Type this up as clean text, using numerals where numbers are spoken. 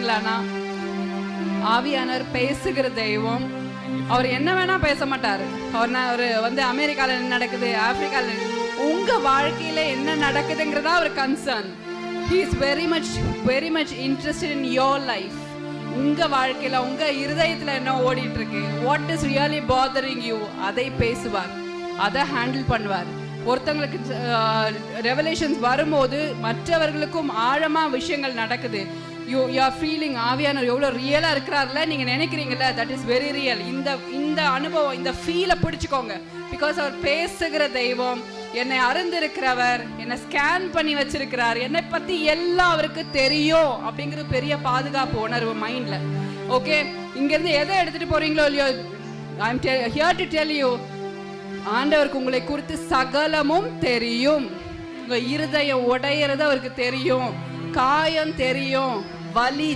நம்புறீங்களானா, ஆவியானவர் பேசுகிற தெய்வம். அவர் என்ன வேணா பேச மாட்டாரு. அவர் அமெரிக்கால என்ன நடக்குது, ஆப்பிரிக்கால உங்க வாழ்க்கையில என்ன நடக்குதுங்கிறதா அவர் concern. He is very much interested in your life. உங்க வாழ்க்கையில உங்க இருதயத்துல என்ன ஓடிட்டு இருக்கு, what is really bothering you, அதை பேசுவார், அதை ஹேண்டில் பண்ணுவார். ஒருத்தங்களுக்கு ரெவலேஷன்ஸ் வரும்போது மற்றவர்களுக்கும் ஆழமா விஷயங்கள் நடக்குது. யூ ஆர் ஃபீலிங் ஆவியானவர் எவ்வளோ ரியலாக இருக்கிறார்ல நீங்கள் நினைக்கிறீங்களா, தட் இஸ் வெரி ரியல். இந்த அனுபவம், இந்த ஃபீலை பிடிச்சிக்கோங்க. பிகாஸ் அவர் பேசுகிற தெய்வம், என்னை அறிந்திருக்கிறவர், என்னை ஸ்கேன் பண்ணி வச்சிருக்கிறார், என்னை பற்றி எல்லாம் அவருக்கு தெரியும் அப்படிங்கிற பெரிய பாதுகாப்பு உணர்வு மைண்டில். ஓகே, இங்கேருந்து எதை எடுத்துகிட்டு போகிறீங்களோ இல்லையோ, I am here to tell you, ஆண்டவருக்கு உங்களை குறித்து சகலமும் தெரியும். உங்கள் இருதயம் உடையிறது அவருக்கு தெரியும், காயம் தெரியும், வலி